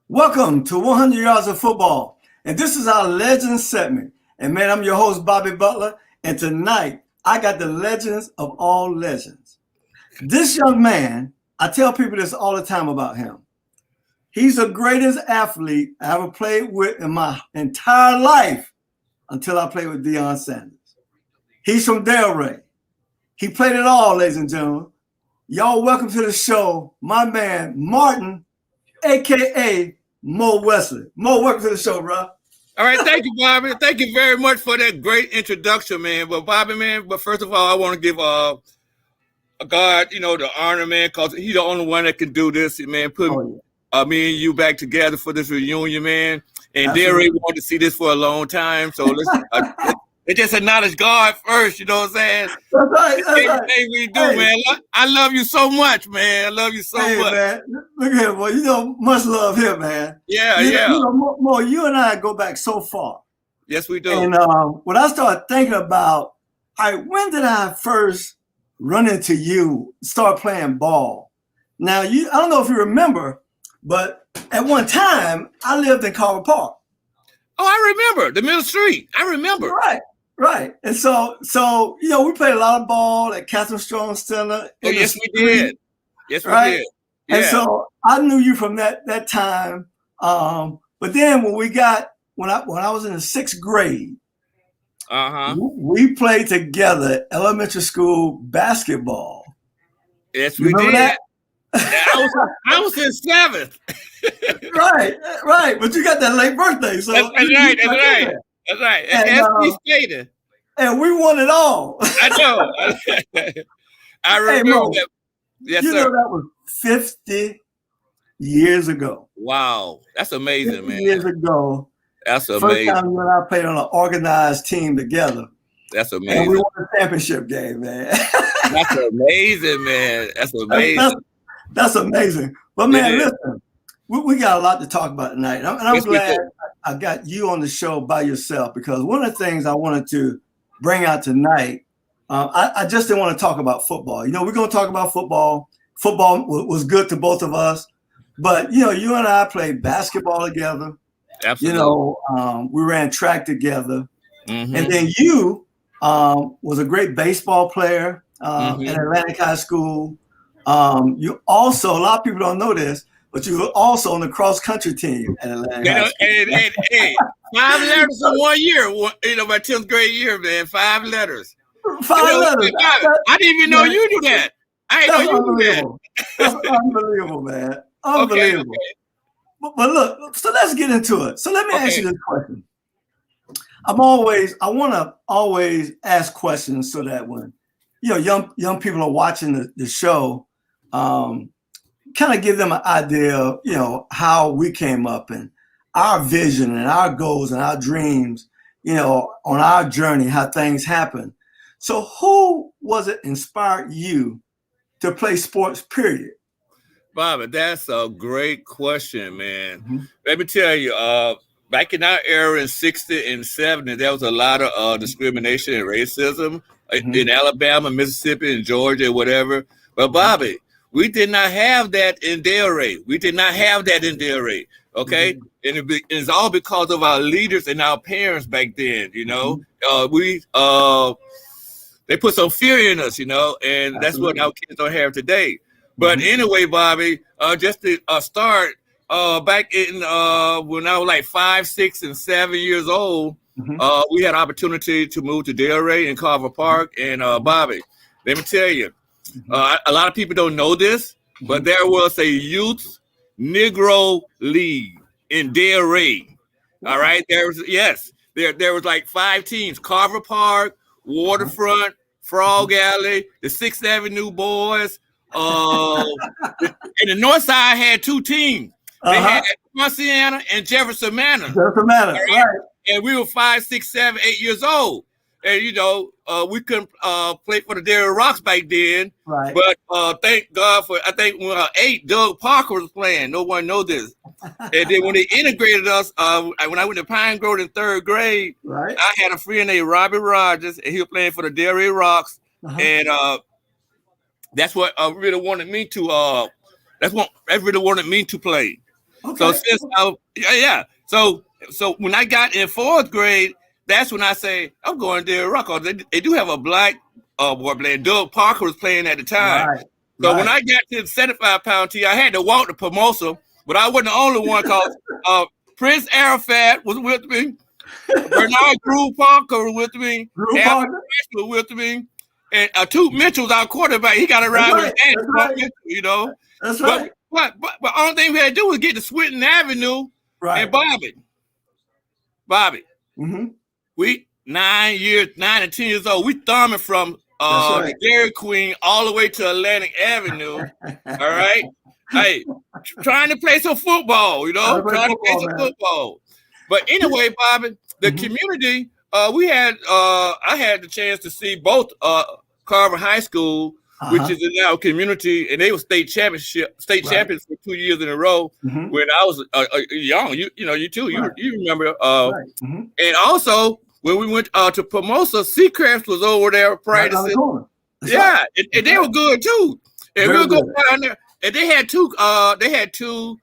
Welcome to 100 Yards of Football. And this is our Legends segment. And man, I'm your host, Bobby Butler. And tonight, I got the legends of all legends. This young man, I tell people this all the time about him. He's the greatest athlete I ever played with in my entire life until I played with Deion Sanders. He's from Delray. He played it all, ladies and gentlemen. Y'all welcome to the show, my man, Martin, a.k.a. Mo Wesley. Mo, welcome to the show, bro. All right, thank you, Bobby. Thank you very much for that great introduction, man. But Bobby, man, first of all, I want to give God, the honor, man, because he's the only one that can do this, man. Put me and you back together for this reunion, man. And Delray wanted to see this for a long time, so let's just acknowledge God first, you know what I'm saying? That's right. Everything we do, man. I love you so much, man. I love you so much. Man. Look at him, boy. Much love here, man. Yeah. Mo, you and I go back so far. Yes, we do. And when I started thinking about, when did I first run into you, start playing ball? Now, I don't know if you remember, but at one time, I lived in Carver Park. Oh, I remember. The middle street. I remember. Right. And so we played a lot of ball at Catherine Strong Center. Oh, yes, we did. Yes, we did. Yeah. And so I knew you from that time. But then when I was in the 6th grade, we played together elementary school basketball. Yes, we did. That? I was in 7th. Right. But you got that late birthday. So That's right. And we won it all. I know. I remember that. Yes, sir. That was 50 years ago. Wow. That's amazing, 50 man. years ago. That's amazing. First time you and I played on an organized team together. That's amazing. And we won the championship game, man. That's amazing, man. That's amazing. That's amazing. But man, listen, we got a lot to talk about tonight. And I'm glad I got you on the show by yourself, because one of the things I wanted to bring out tonight, I just didn't want to talk about football. We're going to talk about football. Football was good to both of us. But, you and I played basketball together. Absolutely. We ran track together. Mm-hmm. And then you was a great baseball player at Atlantic High School. You also, a lot of people don't know this, but you were also on the cross country team at Atlantic. And 5 letters in 1 year. My 10th grade year, man. 5 letters. 5 letters. I didn't even know you knew that. I didn't know you knew that. That's unbelievable, man. Unbelievable. Okay. But look, so let's get into it. So let me ask you this question. I want to always ask questions so that when young people are watching the show, kind of give them an idea of, how we came up and our vision and our goals and our dreams, on our journey, how things happen. So who was it inspired you to play sports, period? Bobby, that's a great question, man. Mm-hmm. Let me tell you, back in our era in 60 and 70, there was a lot of discrimination and racism in Alabama, Mississippi, and Georgia, whatever. But Bobby, we did not have that in Delray. Okay? Mm-hmm. And it's all because of our leaders and our parents back then, they put some fear in us, and that's what our kids don't have today. But anyway, Bobby, just to start, back in when I was like 5, 6, and 7 years old, we had opportunity to move to Delray and Carver Park. And Bobby, let me tell you, a lot of people don't know this, but there was a youth Negro League in Delray. All right, there was like 5 teams: Carver Park, Waterfront, Frog Alley, the 6th Avenue Boys. And the North Side had 2 teams. They had Marciana and Jefferson Manor. Right. And we were 5, 6, 7, 8 years old. And we couldn't play for the Delray Rocks back then. Right. But thank God for, I think when 8, Doug Parker was playing. No one knows this. And then when they integrated us, when I went to Pine Grove in 3rd grade, I had a friend named Robbie Rogers, and he was playing for the Delray Rocks. And that's what really wanted me to. That's what really wanted me to play. Okay. So since so when I got in 4th grade, that's when I say I'm going to Delray. They do have a black boy playing. Doug Parker was playing at the time. Right. So when I got to the 75-pound team, I had to walk to Pomosa, but I wasn't the only one because Prince Arafat was with me. Bernard Drew Parker was with me. Parker was with me. And Toot Mitchell was our quarterback. He got around with his dad, you know. That's right. But the only thing we had to do was get to Swinton Avenue and Bobby. We 9 and 10 years old. We thumbing from the Dairy Queen all the way to Atlantic Avenue. All right. Hey, trying to play some football, you know, trying to play some football. But anyway, Bobby, the community, I had the chance to see both Carver High School, which is now a community, and they were state champions for 2 years in a row when I was young. You too. You remember. And also when we went to Pomosa, Seacrest was over there practicing. And they were good too. And we would go down there, and they had two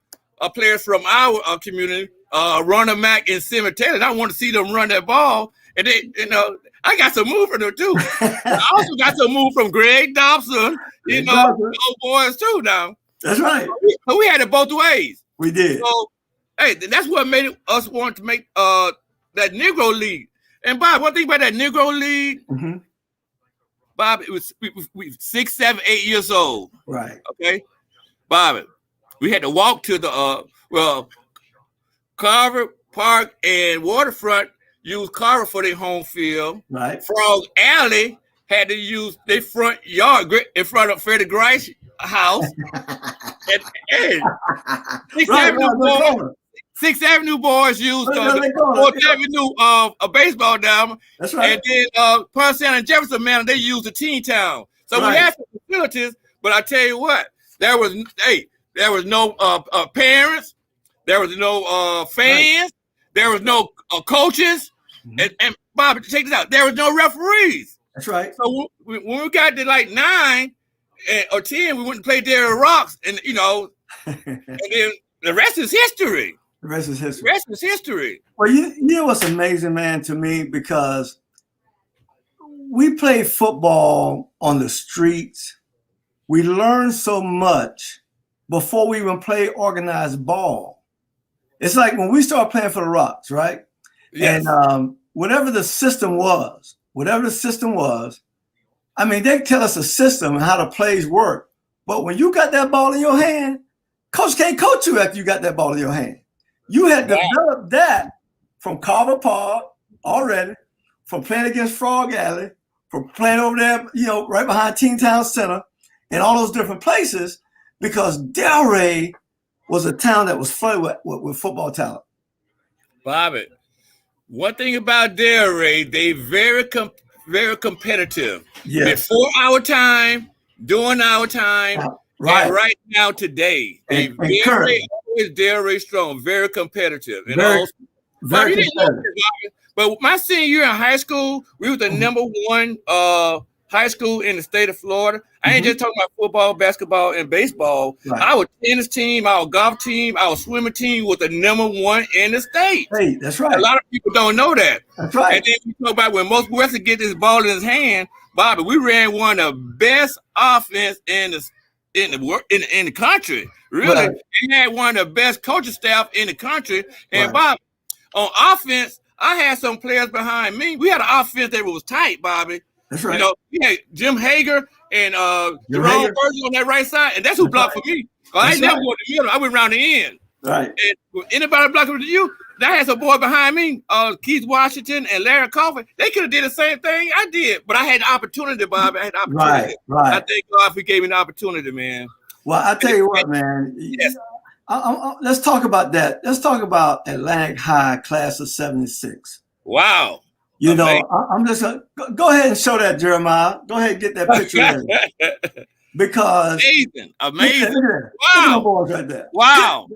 players from our community, Runner Mac and Cemetery. And I want to see them run that ball, and they, I got some move from them too. I also got some move from Greg Dobson, those boys too now. That's right. So we had it both ways. We did. So, hey, that's what made us want to make that Negro League. And Bob, one thing about that Negro League, Bob, it was we 6, 7, 8 years old. Right. Okay. Bob, we had to walk to the Carver Park and Waterfront used Carver for their home field. Right. Frog Alley had to use their front yard in front of Freddie Grice house. and 6th Avenue boys used the 4th Avenue a baseball diamond. That's right. And then Parson and Jefferson, man, they used the Teen Town. So we had some facilities, but I tell you what, there was no parents, there was no fans, there was no coaches, and Bob, check this out, there was no referees. That's right. So when we got to like 9 or 10, we went and played there at Rocks, and and then the rest is history. The rest is history. Well, you know what's amazing, man, to me, because we played football on the streets. We learned so much before we even played organized ball. It's like when we started playing for the Rocks, right? Yes. And whatever the system was, I mean, they tell us a system and how the plays work. But when you got that ball in your hand, coach can't coach you after you got that ball in your hand. You had developed that from Carver Park already, from playing against Frog Alley, from playing over there, right behind Teen Town Center and all those different places, because Delray was a town that was flooded with football talent. Bobby, one thing about Delray, they very competitive. Yes. Before our time, during our time, and right now today. Delray strong, very competitive. And very competitive. But my senior year in high school, we were the number 1 high school in the state of Florida. I ain't just talking about football, basketball, and baseball. Right. Our tennis team, our golf team, our swimming team was the number 1 in the state. Hey, that's right. A lot of people don't know that. That's right. And then you talk about when most Wesley get this ball in his hand, Bobby, we ran one of the best offense in the country. Really, right. We had one of the best coaching staff in the country. And Bobby, on offense, I had some players behind me. We had an offense that was tight, Bobby. That's right. We had Jim Hager and Jerome Virgil on that right side, and that's who blocked for me. I ain't never go to the middle. I went around the end. Right. And anybody blocking with you, I had some boy behind me, Keith Washington and Larry Coffey. They could have did the same thing I did, but I had the opportunity, Bobby. I had the opportunity. Right. I thank God he gave me the opportunity, man. Well, I tell you what, man. Yes. Let's talk about that. Let's talk about Atlantic High class of 76. Wow. I'm just going to go ahead and show that, Jeremiah. Go ahead and get that picture in. Because amazing. Wow. Boys right there. Wow.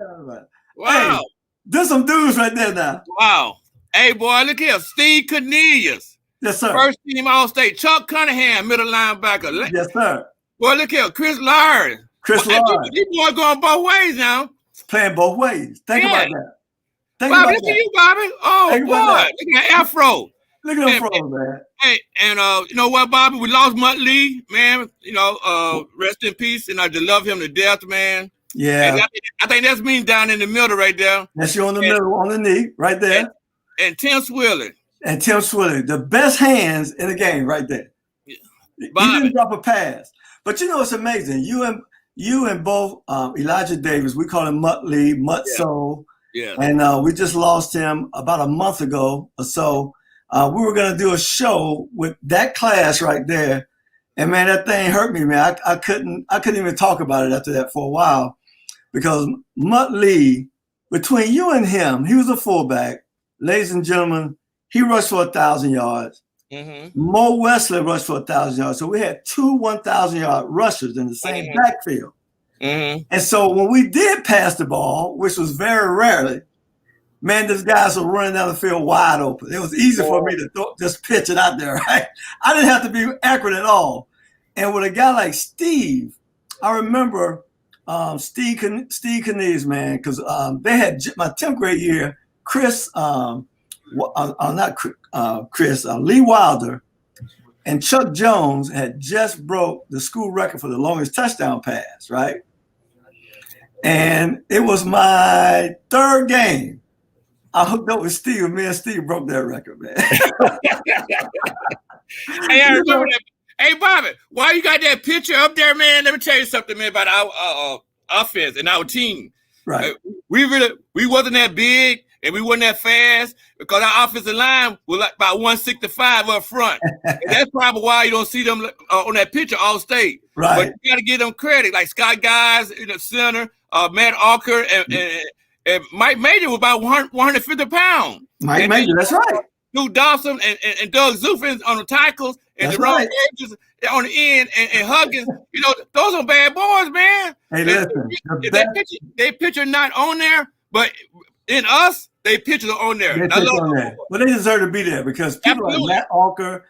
Wow. Hey, there's some dudes right there now. Wow. Hey, boy, look here. Steve Cornelius. Yes, sir. First team All-State. Chuck Cunningham, middle linebacker. Yes, sir. Boy, look here. Chris Lard. These boys going both ways now. playing both ways. Think about that. Think Bobby, about look that. at you, Bobby. Oh, Think boy. about that. Look at that afro. Look at them pros, man. Hey, and you know what, Bobby? We lost Mutt Lee, man. You know, rest in peace. And I just love him to death, man. Yeah. And I think that's me down in the middle right there. That's you on the middle, on the knee, right there. And Tim Swilly. And Tim Swilly, the best hands in the game right there. Yeah. He didn't drop a pass. But you know, it's amazing. You and both Elijah Davis, we call him Mutt Lee, Mutt Soul. Yeah. And we just lost him about a month ago or so. We were going to do a show with that class right there. And man, that thing hurt me, man. I couldn't even talk about it after that for a while, because Mutt Lee, between you and him, he was a fullback. Ladies and gentlemen, he rushed for 1,000 yards. Mm-hmm. Mo Wesley rushed for 1,000 yards. So we had two 1,000-yard rushers in the same backfield. Mm-hmm. And so when we did pass the ball, which was very rarely, man, these guys were running down the field wide open. It was easy for me to just pitch it out there, right? I didn't have to be accurate at all. And with a guy like Steve, I remember Steve Knies, man, because they had my 10th grade year, Lee Wilder and Chuck Jones had just broke the school record for the longest touchdown pass, right? And it was my third game. I hooked up with Steve. Me and Steve broke that record, man. Hey, I remember that. Hey, Bobby, why you got that picture up there, man? Let me tell you something, man, about our offense and our team. Right. We wasn't that big and we wasn't that fast because our offensive line was like about 165 up front. And that's probably why you don't see them on that picture all state. Right. But you got to give them credit, like Scott Guys in the center, Matt Alker, and Mike Major was about 150 pounds. Mike Major, that's right. Duke Dawson and Doug Zufin on the tackles, and the wrong edges on the end, and Huggins. You know, those are bad boys, man. Hey, listen. They picture not on there, but in us, they picture on there. They picture on there. Well, they deserve to be there because people like Matt Alker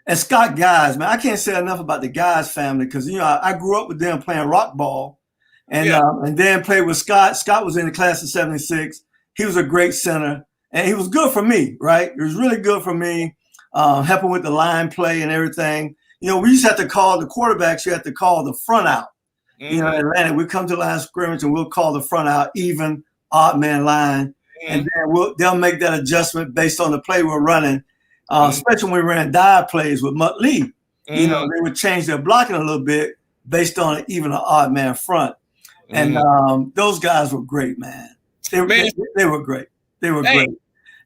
and Scott Guys, man, I can't say enough about the Guys family because, you know, I grew up with them playing rock ball and then played with Scott. Scott was in the class of 76. He was a great center. And he was good for me, right? It was really good for me, helping with the line play and everything. You know, we used to have to call the quarterbacks. You had to call the front out. Mm-hmm. You know, in Atlanta, we come to the line of scrimmage and we'll call the front out, even, odd man line. Mm-hmm. And then they'll make that adjustment based on the play we're running, especially when we ran dive plays with Mutt Lee. Mm-hmm. You know, they would change their blocking a little bit based on even an odd man front. Mm-hmm. And those guys were great, man. They were great. They were great.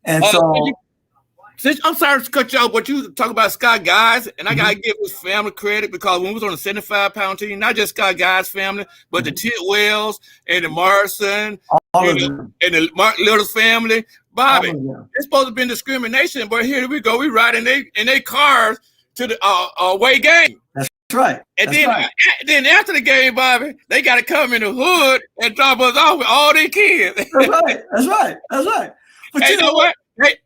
And I'm sorry to cut you off, but you talk about Scott Guys, and I got to give his family credit because when we was on the 75-pound team, not just Scott Guys' family, but the Tidwells and the Morrison and the Mark Little's family. Bobby, it's supposed to have been discrimination, but here we go. We ride in they cars to the away game. That's right. And then after the game, Bobby, they got to come in the hood and drop us off with all their kids. That's right. But you know what?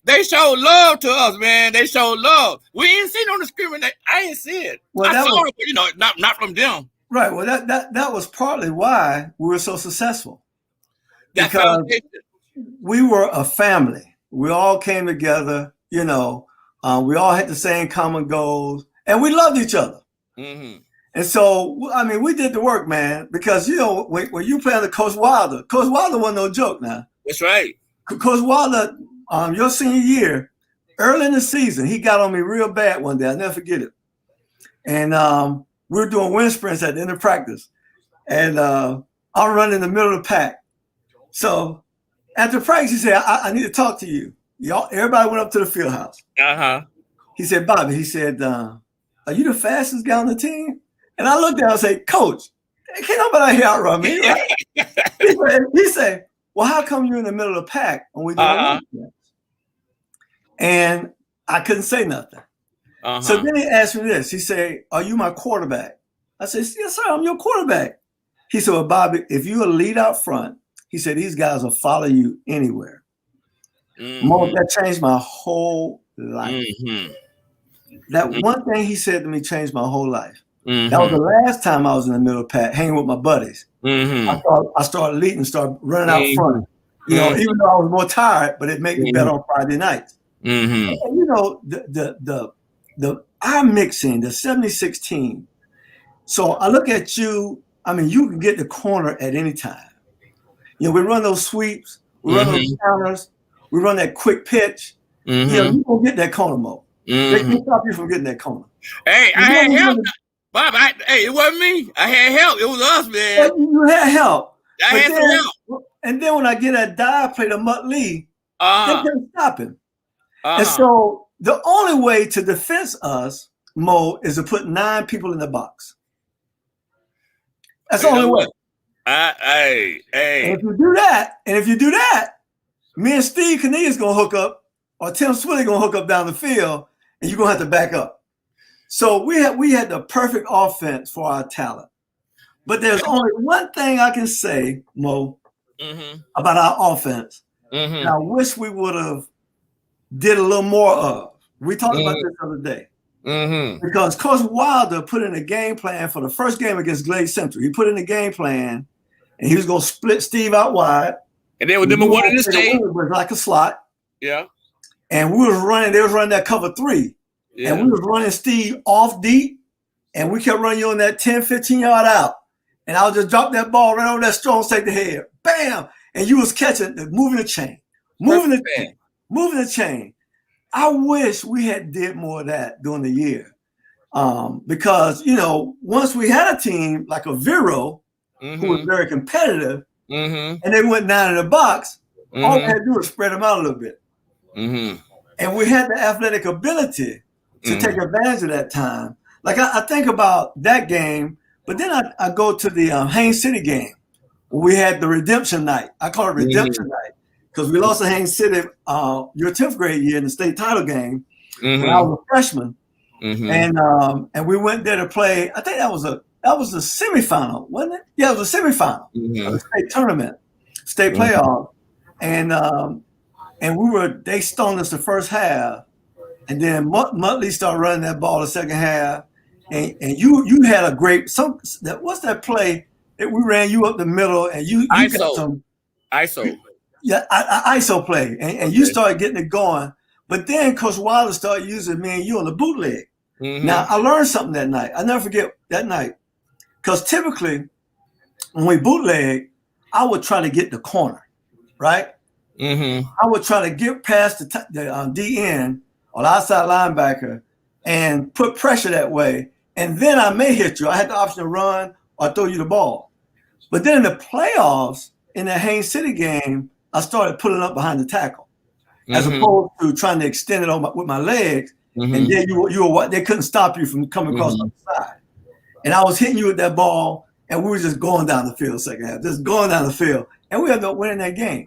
They showed love to us, man. They showed love. We ain't seen no discrimination. I ain't see it. Well, I saw it, but, you know, not from them. Right. Well, that was partly why we were so successful. Because we were a family. We all came together. You know, we all had the same common goals, and we loved each other. Mm-hmm. And so, I mean, we did the work, man. Because, you know, when you play under Coach Wilder wasn't no joke now. That's right. Coach Wilder, your senior year, early in the season, he got on me real bad one day. I'll never forget it. And we were doing wind sprints at the end of practice. And I'm running in the middle of the pack. So after practice, he said, I need to talk to you. Everybody went up to the field house. Uh-huh. He said, Bobby, he said, are you the fastest guy on the team? And I looked down and said, Coach, can't nobody here outrun me, right? He said, well, how come you're in the middle of the pack when we do And I couldn't say nothing. So then he asked me this. He said, are you my quarterback? I said, yes, sir, I'm your quarterback. He said, well, Bobby, if you're a lead out front, he said, these guys will follow you anywhere. Mm-hmm. That changed my whole life. Mm-hmm. That one thing he said to me changed my whole life. Mm-hmm. That was the last time I was in the middle of the pack, hanging with my buddies. I started leading, started running out front. You know, even though I was more tired, but it made me better on Friday nights. And, you know, our mixing, the 76 team. So I look at you. I mean, you can get the corner at any time. You know, we run those sweeps, we run those counters, we run that quick pitch. You know, you gonna get that corner, Mo. They can't stop you from getting that corner. Hey, I had help, Bob. Hey, it wasn't me. I had help. It was us, man. Well, you had help. I had some help. And then when I get that dive play to Mutt Lee, they can't stop him. And so the only way to defense us, Mo, is to put 9 people in the box. That's the only way. Hey. And if you do that, me and Steve Canedia's gonna hook up, or Tim Swilly gonna hook up down the field, and you're gonna have to back up. So we had the perfect offense for our talent. But there's only one thing I can say, Mo, about our offense. And I wish we would have did a little more of. We talked about this the other day. Because Coach Wilder put in a game plan for the first game against Glade Central. He put in a game plan, and he was going to split Steve out wide. And they were number one in the state. It was like a slot. Yeah. And they was running that cover 3. Yeah. And we was running Steve off deep, and we kept running you on that 10, 15-yard out. And I would just drop that ball right over that strong safety head. Bam! And you was catching, moving the chain. Moving the chain. I wish we had did more of that during the year. Because, you know, once we had a team like a Vero, who was very competitive, and they went down in the box, all we had to do was spread them out a little bit. And we had the athletic ability to take advantage of that time. Like I think about that game, but then I go to the Haines City game where we had the redemption night. I call it redemption night because we lost to Haines City your 10th grade year in the state title game when I was a freshman. And we went there to play. I think that was a semifinal, wasn't it? Yeah, it was a semifinal of the state tournament, state playoff. And they stoned us the first half. And then Muttley started running that ball the second half. And you had a great what's that play that we ran you up the middle and you got some ISO. Yeah, ISO play. And you started getting it going. But then Coach Wilder started using me and you on the bootleg. Now I learned something that night. I never forget that night. Because typically when we bootleg, I would try to get the corner, right? I would try to get past the DN or the outside linebacker and put pressure that way. And then I may hit you. I had the option to run or throw you the ball. But then in the playoffs, in the Haines City game, I started pulling up behind the tackle as opposed to trying to extend it with my legs. And then they couldn't stop you from coming across the side. And I was hitting you with that ball, and we were just going down the field second half, just going down the field. And we ended up winning that game.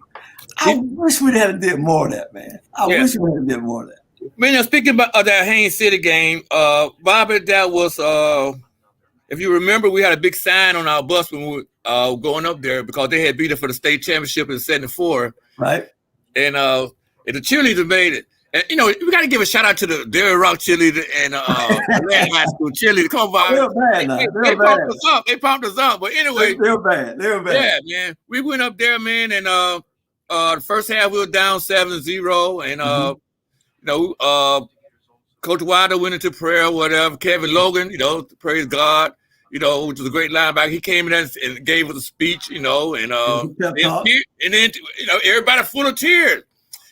I wish we'd have did more of that, man. I wish we had did more of that. Man, speaking about that Haines City game, Bobby, that was, if you remember, we had a big sign on our bus when we were going up there because they had beat us for the state championship in '74. Right. And the cheerleaders made it. And, you know, we got to give a shout out to the Delray Rock cheerleader and high school cheerleader. Come on, Bobby. They're bad now. They pumped us up. But anyway. They're bad. Yeah, man. We went up there, man, and the first half we were down 7-0. And, you know, Coach Wilder went into prayer or whatever. Kevin Logan, you know, praise God, you know, which was a great linebacker. He came in and gave us a speech, you know, and then, you know, everybody full of tears.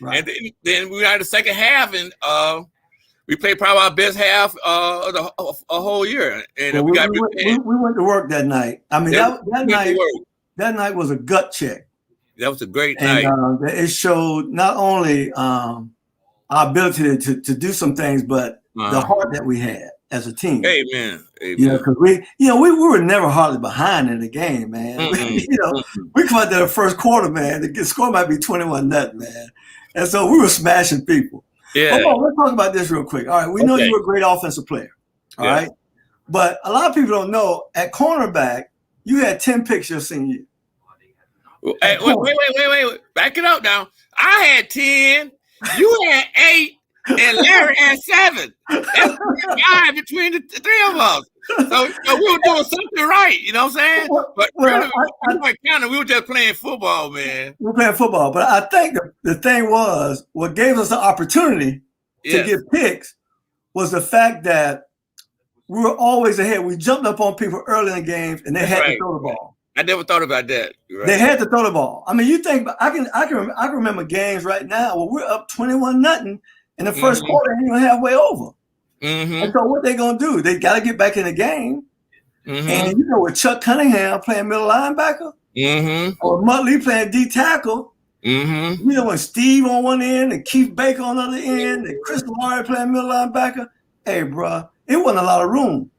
Right. And then we had the second half, and we played probably our best half of the whole year. And we went to work that night. I mean, that night was a gut check. That was a great night. It showed not only our ability to do some things, but the heart that we had as a team. Amen. You know, because we were never hardly behind in the game, man. You know, we come out there the first quarter, man. The score might be 21-0, man. And so we were smashing people. Yeah. Let's talk about this real quick. All right, we know you were a great offensive player. All right. But a lot of people don't know, at cornerback, you had 10 picks your senior year. Hey, wait. Back it up now. I had 10. You had 8. and Larry had 7. That's 5 between the 3 of us. So we were doing something right, you know what I'm saying? But really, we weren't counting. We were just playing football, man. We were playing football, but I think the thing was what gave us the opportunity to get picks was the fact that we were always ahead. We jumped up on people early in the games, and they had to throw the ball. I never thought about that. Right. They had to throw the ball. I mean, you think I can remember games right now where we're up 21-0 in the first quarter, and even halfway over. And so what they gonna do? They got to get back in the game. And you know, with Chuck Cunningham playing middle linebacker, or Muttley playing D tackle, you know, when Steve on one end and Keith Baker on the other end, and Chris Lamar playing middle linebacker. Hey, bro, it wasn't a lot of room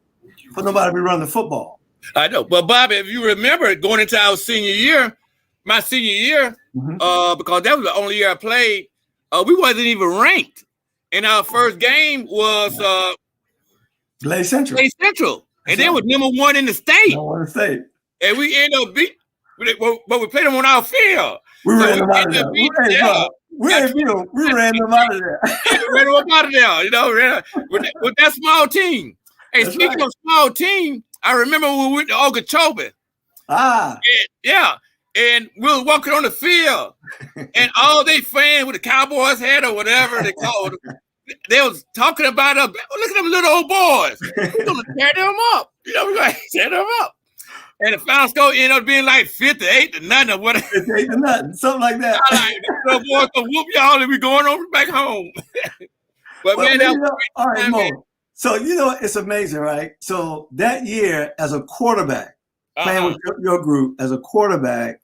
for nobody to be running the football. I know, but Bobby, if you remember going into our senior year, my senior year, because that was the only year I played, we wasn't even ranked. And our first game was Lake Central. And they was number 1 in the state. And we ended up but we played them on our field. We ran them out of there. We ran them out of there. Ran them out of there, you know, with that small team. Hey, speaking of small team, I remember when we went to Okeechobee. And we were walking on the field, and all they fans with the Cowboys hat or whatever they called them, they was talking about us. Look at them little old boys. We're gonna tear them up. You know, we're gonna tear them up. And the final score ended up being like 58-0 or whatever. 58-0, something like that. The boys gonna whoop y'all and we going over back home. But man, that was all right, Mo. So you know it's amazing, right? So that year, as a quarterback, playing with your group as a quarterback,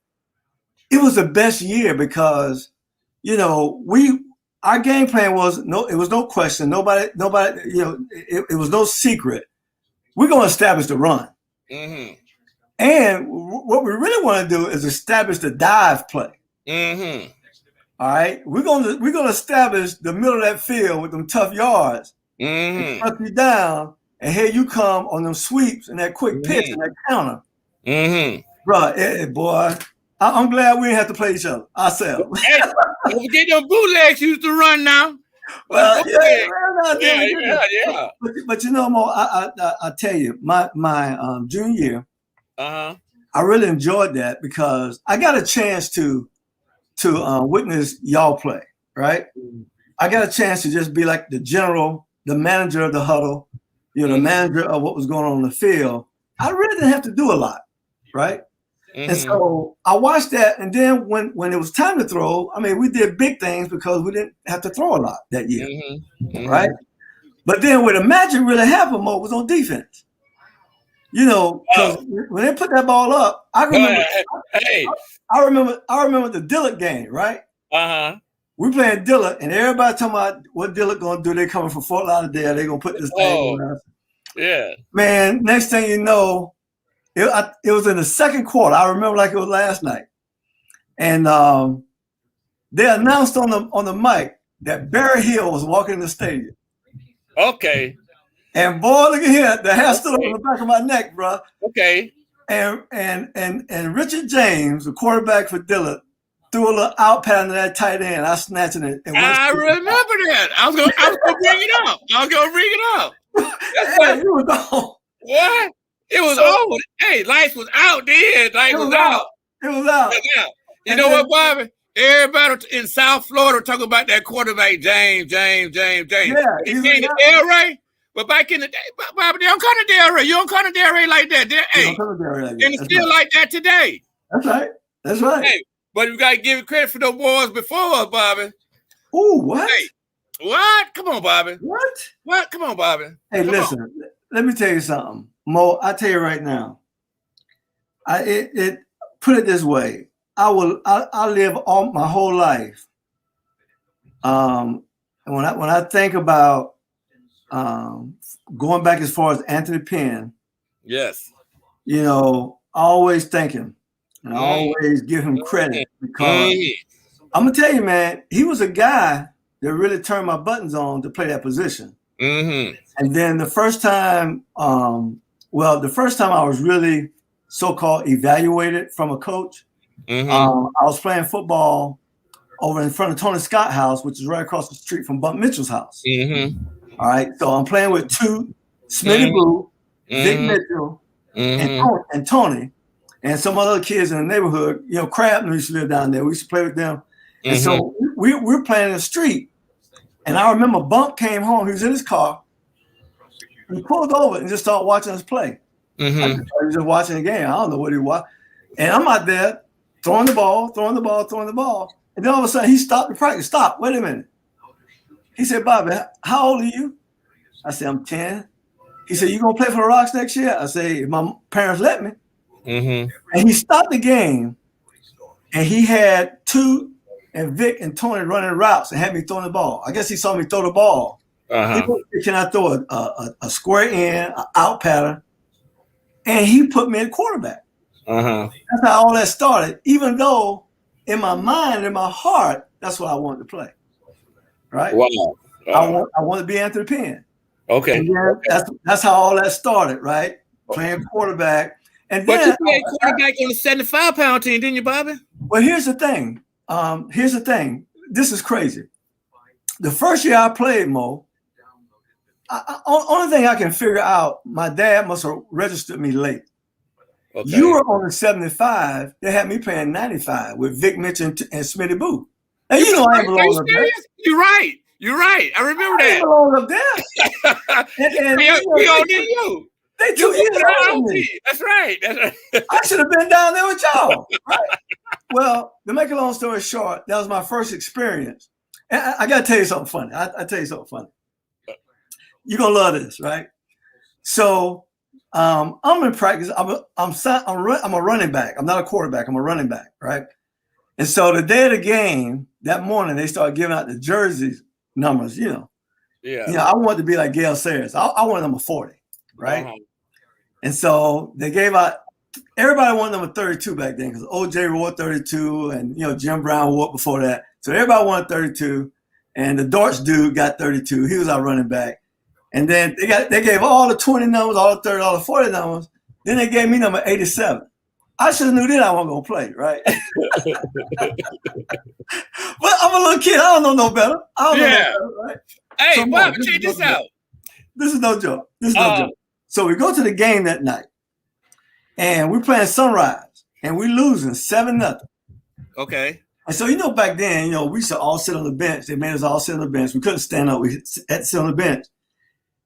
it was the best year because, you know, our game plan was no question. Nobody, you know, it was no secret. We're going to establish the run. And what we really want to do is establish the dive play. All right. We're going to establish the middle of that field with them tough yards. And cut you down, and here you come on them sweeps and that quick pitch and that counter. Bro, boy, I'm glad we didn't have to play each other ourselves. Hey, don't forget them bootlegs used to run now. Well, yeah. But you know, Mo, I tell you, my junior year, I really enjoyed that because I got a chance to witness y'all play, right? I got a chance to just be like the manager of the huddle, you know, the manager of what was going on in the field. I really didn't have to do a lot, right? And so I watched that, and then when it was time to throw, I mean, we did big things because we didn't have to throw a lot that year, right? But then where the magic really happened, Mo, was on defense. You know, because when they put that ball up, I remember the Dillard game, right? We playing Dillard, and everybody talking about what Dillard gonna do. They coming from Fort Lauderdale. They gonna put this thing on us. Yeah. Man, next thing you know, it was in the second quarter. I remember like it was last night, and they announced on the mic that Barry Hill was walking in the stadium. Okay. And boy, look at here, the hair stood on the back of my neck, bro. Okay. And Richard James, the quarterback for Dillard, threw a little out pattern to that tight end. I snatched it. I remember that. I was gonna bring it up. Hey, it was on. What? It was on. Hey, lights was out then. Lights was out. It was out. You know what, Bobby? Everybody in South Florida talking about that quarterback, James. Yeah, he came to Delray. But back in the day, Bobby, they don't come to Delray. You don't come to Delray like that. And it's still like that today. That's right. Hey, but you got to give credit for those boys before us, Bobby. Ooh, what? Hey, what? Come on, Bobby. What? Come on, Bobby. Hey, listen. Let me tell you something, Mo. I tell you right now. Put it this way. I live all my whole life. And when I think about going back as far as Anthony Penn, yes, you know, I always thank him and I always give him credit because I'm gonna tell you, man, he was a guy that really turned my buttons on to play that position. And then the first time I was really so-called evaluated from a coach, I was playing football over in front of Tony Scott's house, which is right across the street from Bump Mitchell's house. Mm-hmm. All right. So I'm playing with two, Smitty Boo, Vic Mitchell, and Tony, and some other kids in the neighborhood. You know, Crab used to live down there. We used to play with them. And so we're playing in the street. And I remember Bump came home. He was in his car. He pulled over and just started watching us play. He was just watching the game. I don't know what he was. And I'm out there throwing the ball. And then all of a sudden, he stopped the practice. Stop. Wait a minute. He said, Bobby, how old are you? I said, I'm 10. He said, you going to play for the Rocks next year? I said, if my parents let me. And he stopped the game, and he had two and Vic and Tony running routes and had me throwing the ball. I guess he saw me throw the ball. He said, can I throw a square in, an out pattern? And he put me at quarterback. That's how all that started, even though in my mind, in my heart, that's what I wanted to play. Right? Wow. I want to be Anthony Penn. Okay. And that's how all that started, right? Playing quarterback. And but then, you played quarterback on the 75-pound team, didn't you, Bobby? Well, here's the thing. This is crazy. The first year I played, Mo, only thing I can figure out, my dad must have registered me late. Okay. You were on the 75. They had me playing 95 with Vic Mitchell and Smitty Boo. And you know I ain't belong up there. You're right. I remember that. I ain't belong up there. and we all knew you. They took you. That's right. I should have been down there with y'all. Right? Well, to make a long story short, that was my first experience. And I got to tell you something funny. I tell you something funny. You're going to love this, right? So I'm in practice. I'm a running back. I'm not a quarterback. I'm a running back, right? And so the day of the game, that morning, they started giving out the jerseys numbers, you know. Yeah. You know, I wanted to be like Gail Sayers. I wanted number 40, right? And so they gave out, everybody wanted number 32 back then because OJ wore 32 and, you know, Jim Brown wore before that. So everybody wanted 32. And the Dortch dude got 32. He was our running back. And then they gave all the 20 numbers, all the 30, all the 40 numbers. Then they gave me number 87. I should have knew then I wasn't going to play, right? But I'm a little kid. I don't know no better. I don't know no better, right? Hey, so, Bob, check this out. This is no joke. So we go to the game that night, and we're playing Sunrise, and we're losing 7-0. Okay. And so, you know, back then, you know, we used to all sit on the bench. They made us all sit on the bench. We couldn't stand up. We had to sit on the bench.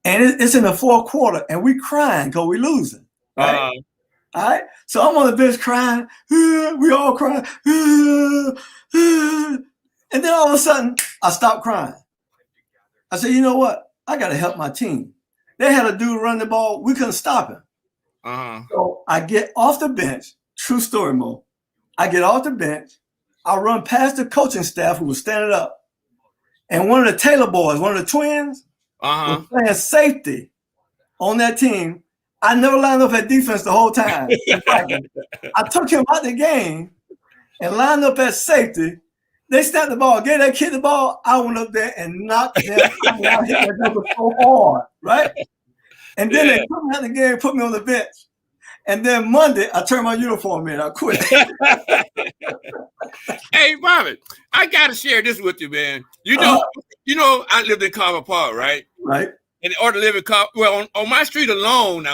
And it's in the fourth quarter, and we crying because we're losing. Right? All right. So I'm on the bench crying. We all crying. And then all of a sudden, I stopped crying. I said, you know what? I got to help my team. They had a dude run the ball. We couldn't stop him. So I get off the bench. True story, Mo. I get off the bench. I run past the coaching staff who was standing up. And one of the Taylor boys, one of the twins, was playing safety on that team. I never lined up at defense the whole time. I took him out the game and lined up at safety. They snapped the ball, gave that kid the ball. I went up there and knocked him. I hit that number so hard, right? And then they put me out the game, put me on the bench. And then Monday, I turned my uniform in. I quit. Hey, Bobby, I gotta share this with you, man. You know, I lived in Carver Park, right? Right. In order to live in Carver, well, on my street alone,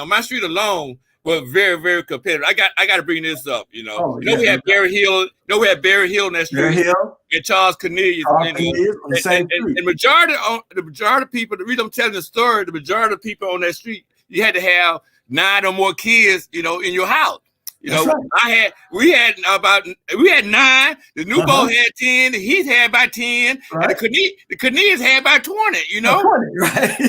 was very, very competitive. I got to bring this up. You know, we had Barry Hill. We had Barry Hill in that street. Barry Hill and Charles Cornelius. On the same street. And the majority of people. The reason I'm telling the story, the majority of people on that street, you had to have 9 or more kids, you know, in your house. You know, right. We had 9. The New Bowl had 10. The Heath had about 10. Right. And the Cornelius had about 20. You know, 20, right?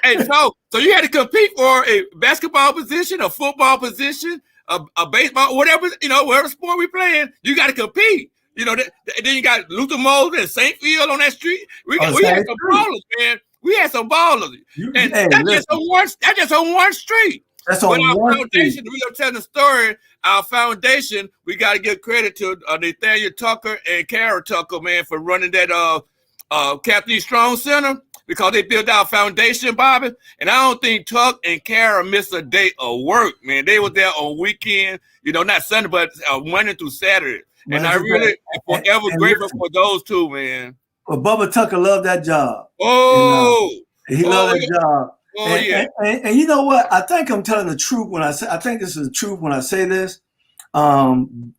And so you had to compete for a basketball position, a football position, a baseball, whatever, you know, whatever sport we playing, you got to compete. You know, then you got Luther Moses and St. Field on that street. We had some ballers, man. We had some ballers. That's just on one street. That's on one foundation, we're going to tell the story. Our foundation, we got to give credit to Nathaniel Tucker and Kara Tucker, man, for running that Kathleen Strong Center, because they built our foundation, Bobby. And I don't think Tuck and Kara missed a day of work, man. They were there on weekend, you know, not Sunday, but Monday through Saturday. And I really forever grateful for those two, man. Well, Bubba Tucker loved that job. Oh, and he loved that job. Oh, yeah. And you know what? I think I'm telling the truth when I say, I think this is the truth when I say this. And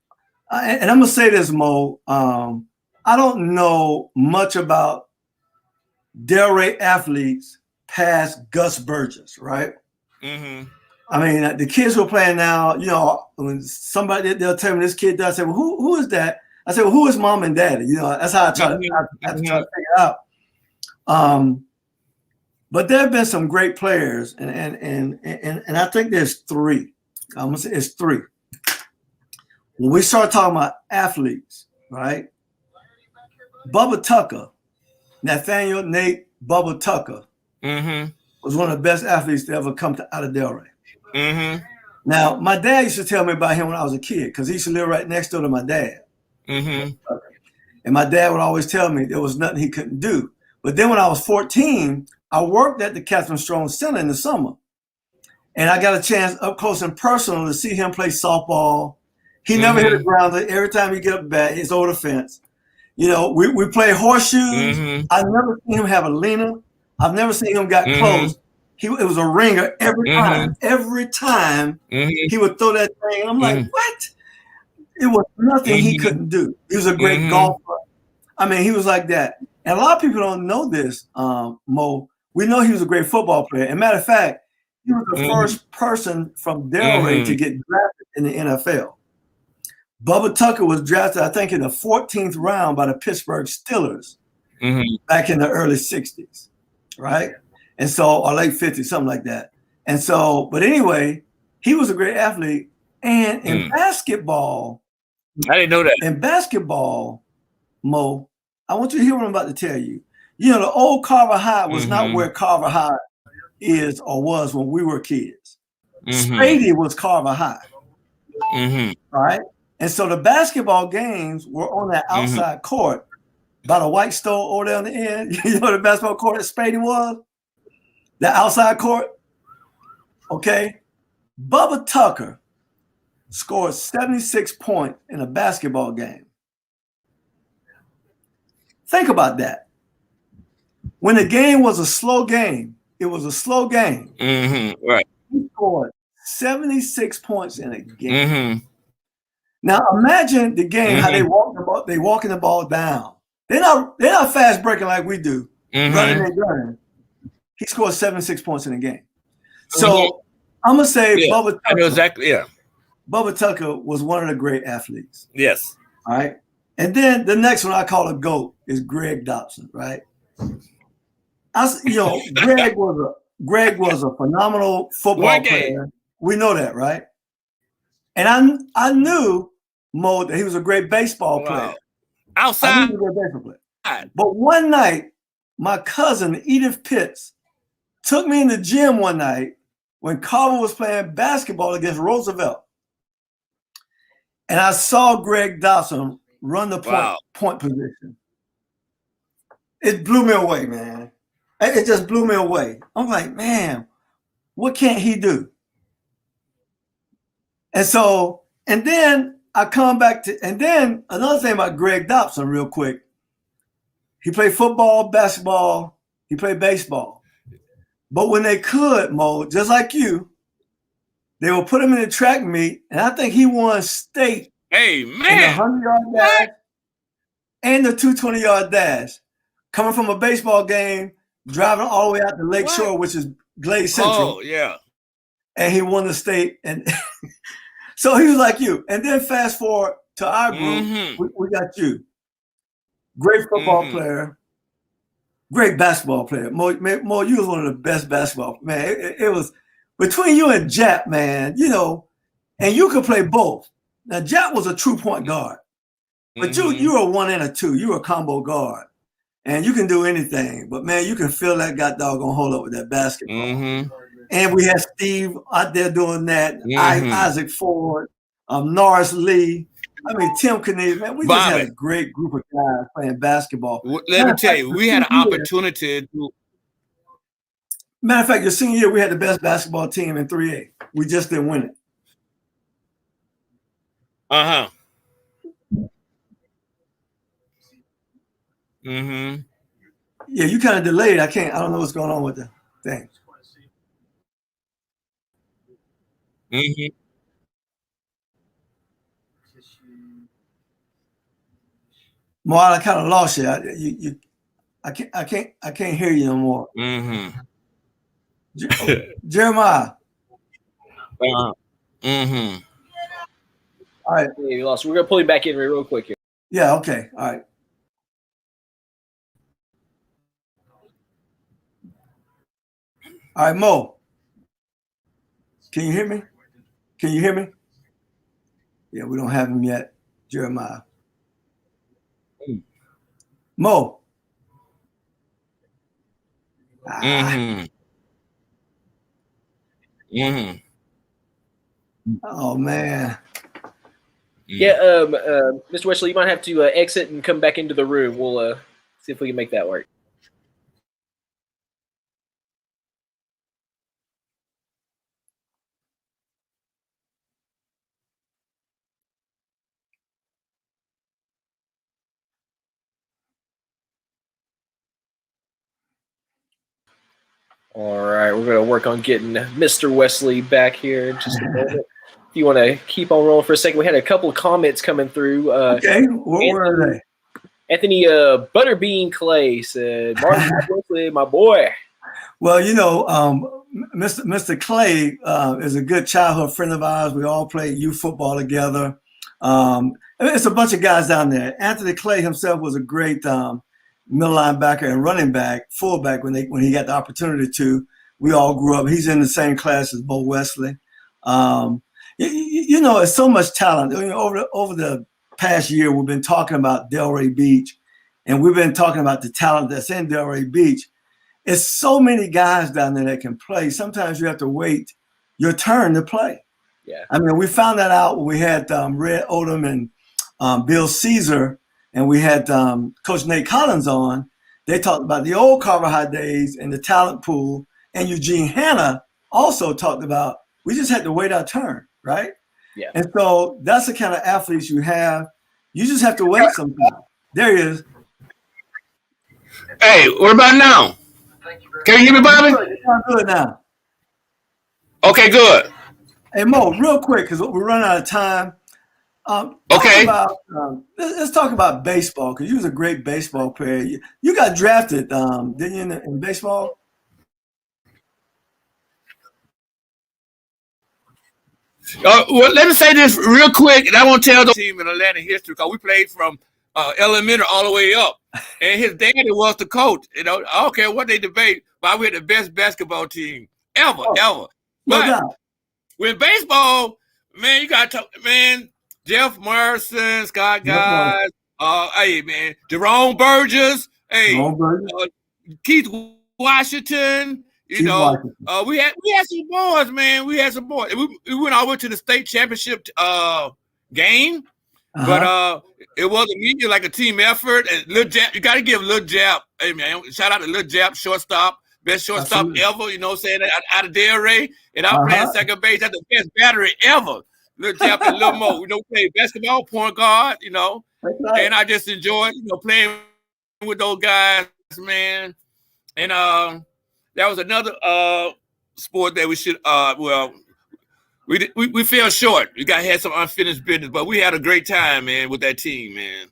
I'm going to say this, Mo. I don't know much about Delray athletes past Gus Burgess, right? Mm-hmm. I mean, the kids who are playing now, you know, when somebody, they'll tell me this kid does, I say, well, who is that? I say, well, who is mom and daddy? You know, that's how I try to figure it out. But there have been some great players, and I think there's three. I'm gonna say it's three. When we start talking about athletes, right? Bubba Tucker, Nathaniel Nate Bubba Tucker, was one of the best athletes to ever come out of Delray. Now, my dad used to tell me about him when I was a kid because he used to live right next door to my dad. And my dad would always tell me there was nothing he couldn't do. But then when I was 14, I worked at the Catherine Strong Center in the summer. And I got a chance up close and personal to see him play softball. He never hit a grounder. Every time he get up bat, it's over the fence. You know, we play horseshoes. I've never seen him have a leaner. I've never seen him got close. It was a ringer every time. Every time he would throw that thing. I'm like, what? It was nothing he couldn't do. He was a great golfer. I mean, he was like that. And a lot of people don't know this, Mo. We know he was a great football player. And matter of fact, he was the first person from Delray to get drafted in the NFL. Bubba Tucker was drafted, I think, in the 14th round by the Pittsburgh Steelers back in the early 60s, right? And so, or late 50s, something like that. And so, but anyway, he was a great athlete. And in basketball, I didn't know that. In basketball, Mo, I want you to hear what I'm about to tell you. You know, the old Carver High was not where Carver High is or was when we were kids. Spady was Carver High, right? And so the basketball games were on that outside court by the white stove over there on the end. You know what the basketball court at Spady was? The outside court? Okay. Bubba Tucker scored 76 points in a basketball game. Think about that. When the game was a slow game, it was a slow game. Right. He scored 76 points in a game. Now imagine the game, how they walking the ball down. They're not fast breaking like we do, running and gunning. He scored 76 points in a game. So I'm gonna say Bubba Tucker. I know exactly. Yeah. Bubba Tucker was one of the great athletes. Yes. All right. And then the next one I call a GOAT is Greg Dobson, right? Greg was a phenomenal football player. We know that, right? And I knew, Mo, that he was a great baseball player. Outside. I knew he was a great baseball player. But one night, my cousin Edith Pitts took me in the gym one night when Carver was playing basketball against Roosevelt. And I saw Greg Dobson run the point position. It blew me away, man. It just blew me away. I'm like, man, what can't he do? And so, and then I come back to, and then another thing about Greg Dobson real quick. He played football, basketball, he played baseball. But when they could, Mo, just like you, they would put him in the track meet, and I think he won state in the 100-yard dash and the 220-yard dash. Coming from a baseball game, driving all the way out to Lake Shore, which is Glade Central. Oh, yeah. And he won the state. And so he was like you. And then fast forward to our group, we got you. Great football player, great basketball player. Mo, you was one of the best basketball, man. It was between you and Jap, man, you know, and you could play both. Now, Jap was a true point guard, but you were a 1 and a 2. You were a combo guard, and you can do anything. But, man, you can feel that god doggone hold up with that basketball. And we had Steve out there doing that, Isaac Ford, Norris Lee. I mean, Tim Kennedy, man, we just had a great group of guys playing basketball. Let me tell you, we had an opportunity to. Matter of fact, your senior year, we had the best basketball team in 3A. We just didn't win it. Mm-hmm. Yeah, you kind of delayed. I don't know what's going on with the thing. Mm-hmm. Mo, I kind of lost you. I can't hear you no more. Mm-hmm. Jeremiah. Mm-hmm. All right. Yeah, you lost. We're gonna pull you back in real quick here. Yeah. Okay. All right. All right, Mo. Can you hear me? Can you hear me? Yeah, we don't have him yet, Jeremiah. Mo. Mm-hmm. Mm-hmm. Oh man. Yeah, Mr. Wesley, you might have to exit and come back into the room. We'll see if we can make that work. All right, we're going to work on getting Mr. Wesley back here in just a moment. If you want to keep on rolling for a second, we had a couple of comments coming through. Okay, where are they? Anthony Butterbean Clay said, Martin Wesley, my boy. Well, you know, Mr. Clay is a good childhood friend of ours. We all played youth football together. It's a bunch of guys down there. Anthony Clay himself was a great middle linebacker and running back, fullback when he got the opportunity to. We all grew up. He's in the same class as Bo Wesley. You know, it's so much talent. You know, over the past year, we've been talking about Delray Beach, and we've been talking about the talent that's in Delray Beach. It's so many guys down there that can play. Sometimes you have to wait your turn to play. Yeah. I mean, we found that out when we had Red Odom and Bill Caesar, and we had Coach Nate Collins on. They talked about the old Carver days and the talent pool. And Eugene Hanna also talked about we just had to wait our turn, right? Yeah. And so that's the kind of athletes you have. You just have to wait sometimes. There he is. Hey, what about now? Can you hear me, Bobby? Good now. Okay, good. Hey, Mo, real quick, because we're running out of time. Okay. Let's talk about baseball, because you was a great baseball player. You got drafted, didn't you, in baseball? Well, let me say this real quick, and I won't tell the team in Atlanta history because we played from elementary all the way up, and his daddy was the coach. You know, I don't care what they debate, but we had the best basketball team ever. No But doubt. with baseball, man, you got to talk, man. Jeff Morrison, Scott Guys, hey man, Jerome Burgess, hey, Keith Washington. You know, we had some boys, man. We had some boys. We went all the way to the state championship game, but it wasn't immediately like a team effort. And Lil Jap, you got to give Lil Jap, hey man, shout out to Lil Jap, shortstop, best shortstop ever. You know what I'm saying? Out of Delray, and I'm playing second base. That's the best battery ever. Lil Jap and Lil Mo, we don't play basketball, point guard. You know, and I just enjoyed playing with those guys, man. And that was another sport that we should we fell short. We had some unfinished business, but we had a great time, man, with that team, man.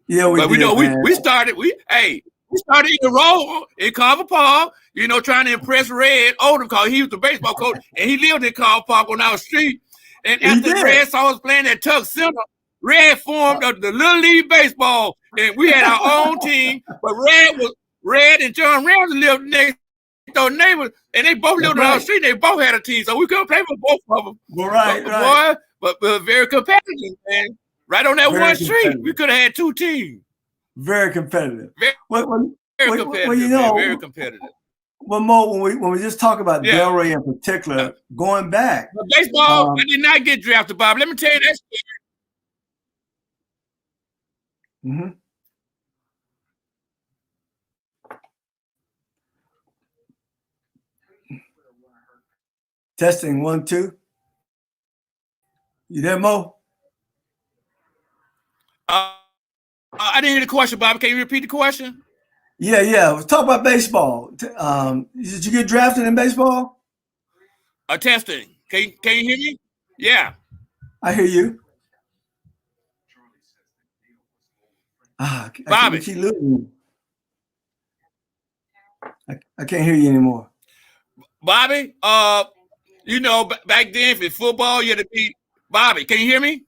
Yeah, we did, we started in the role in Carver Park, you know, trying to impress Red Odom because he was the baseball coach and he lived in Carver Park on our street. And after Red saw us playing at Tuck Center, Red formed the Little League Baseball, and we had our own team, but Red and John Ramsey lived next door neighbors, and they both lived on our street. They both had a team, so we couldn't play with both of them. Right. But very competitive, man. Right on that one street, we could have had two teams. Very competitive. Very competitive. Well, you know, very competitive. Well, Mo, when we just talk about Delray in particular, going back, but baseball, I did not get drafted, Bob. Let me tell you that story. Mm-hmm. Testing 1, 2. You there, Mo? I didn't hear the question, Bobby. Can you repeat the question? Yeah. Let's talk about baseball. Did you get drafted in baseball? Testing. Can you hear me? Yeah. I hear you. Bobby. We keep losing you. I can't hear you anymore. Bobby, you know, back then for football, you had to be Bobby. Can you hear me?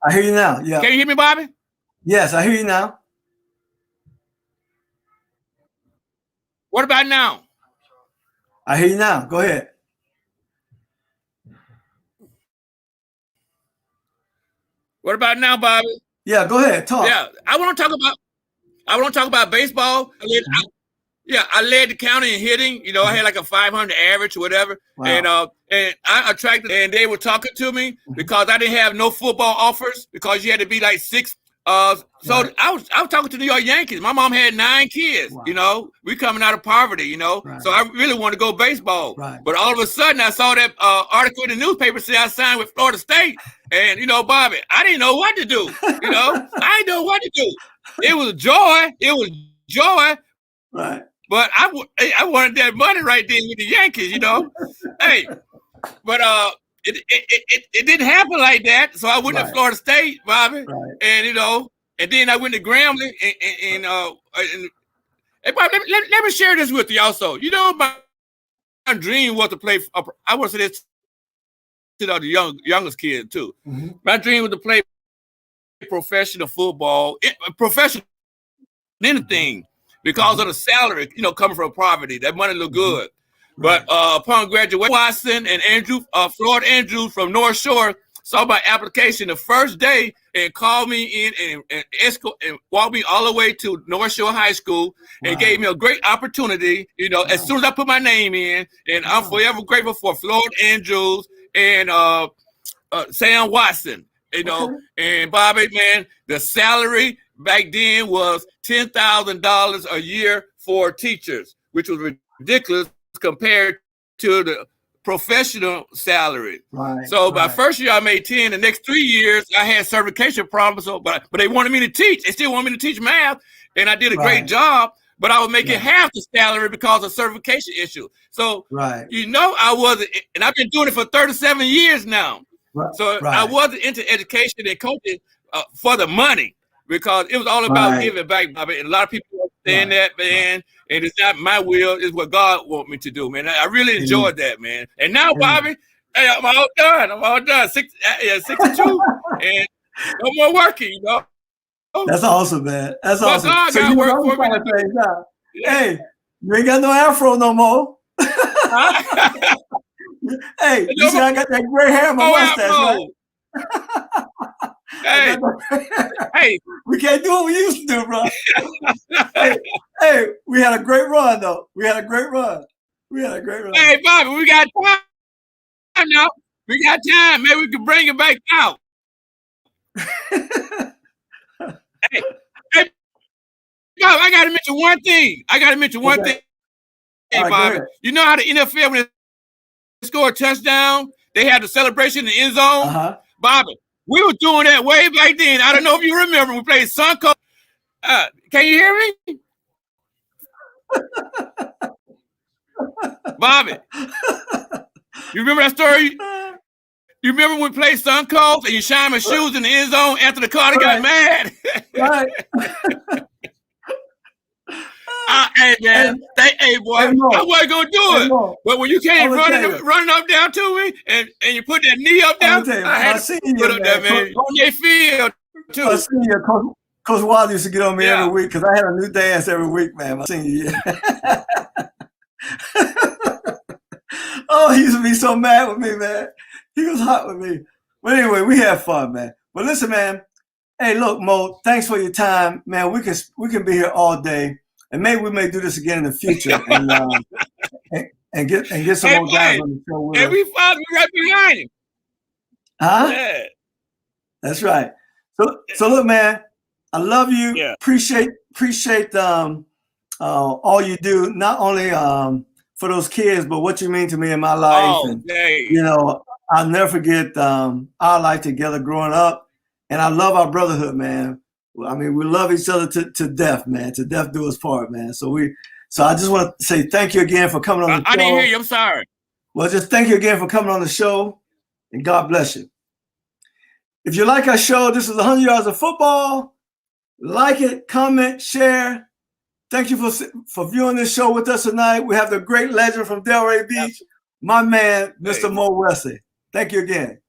I hear you now. Yeah. Can you hear me, Bobby? Yes, I hear you now. What about now? I hear you now. Go ahead. What about now, Bobby? Yeah, go ahead. Talk. Yeah, I want to talk about baseball. I led the county in hitting. You know, I had like a 500 average or whatever. Wow. And I attracted, and they were talking to me because I didn't have no football offers because you had to be like 6. So right. I was talking to the New York Yankees. My mom had 9 kids. Wow. You know, we coming out of poverty. You know, right. So I really wanted to go baseball. Right. But all of a sudden, I saw that article in the newspaper say I signed with Florida State, and you know, Bobby, I didn't know what to do. You know, I didn't know what to do. It was joy. It was joy. Right. But I wanted that money right there with the Yankees. You know, hey, but it didn't happen like that. So I went to Florida State, Bobby, and you know, and then I went to Grambling, and hey, Bobby, let me share this with you also. You know, my dream was to play. I want to say this to the youngest kid too. Mm-hmm. My dream was to play professional football, professional anything, because of the salary. You know, coming from poverty, that money looked good. But upon graduation, Watson and Andrew, Florida Andrew from North Shore saw my application the first day and called me in and walked me all the way to North Shore High School and gave me a great opportunity. You know, as soon as I put my name in, and I'm forever grateful for Florida Andrews and Sam Watson. You know, and Bobby, man, the salary back then was $10,000 a year for teachers, which was ridiculous compared to the professional salary. So my first year I made 10. The next 3 years I had certification problems. So, but they wanted me to teach. They still wanted me to teach math, and I did a great job. But I was making half the salary because of certification issue. So you know, I wasn't, and I've been doing it for 37 years now. So I wasn't into education and coaching for the money, because it was all about giving back, Bobby. And a lot of people understand that, man. And it's not my will; it's what God wants me to do, man. I really enjoyed that, man. And now, Bobby, hey, I'm all done. I'm all done. 62, and no more working. You know. That's awesome, man. That's awesome. God got work for me. Hey, you ain't got no afro no more. Hey, you see, I got that gray hair in my mustache, right? Hey, we can't do what we used to do, bro. hey, we had a great run, though. We had a great run. Hey, Bobby, we got time now. We got time. Maybe we can bring it back out. hey, Bobby, I got to mention one thing. Hey, Bobby, you know how the NFL, when they score a touchdown, they had the celebration in the end zone? Bobby, we were doing that way back then. I don't know if you remember. We played Sunco. Can you hear me? Bobby, you remember that story? You remember when we played Sunco and you shined my shoes in the end zone after the Carter got mad? Hey, man. Hey, boy, I wasn't going to do it. But when you came running up down to me and you put that knee up down, I had to put up there, man. On their field, too. I see you. Coach Wild used to get on me every week because I had a new dance every week, man. My senior year. Oh, he used to be so mad with me, man. He was hot with me. But anyway, we had fun, man. But listen, man. Hey, look, Mo, thanks for your time, man. We can be here all day. And maybe we may do this again in the future and get some more guys on the show with us. And we follow right behind him. Yeah. That's right. So look, man, I love you. Yeah. Appreciate all you do, not only for those kids, but what you mean to me in my life. You know, I'll never forget our life together growing up. And I love our brotherhood, man. I mean, we love each other to death, man. To death do us part, man. So I just want to say thank you again for coming on the show. I didn't hear you. I'm sorry. Well, just thank you again for coming on the show, and God bless you. If you like our show, this is 100 Yards of Football. Like it, comment, share. Thank you for viewing this show with us tonight. We have the great legend from Delray Beach, my man, Mr. Mo Wesley. Thank you again.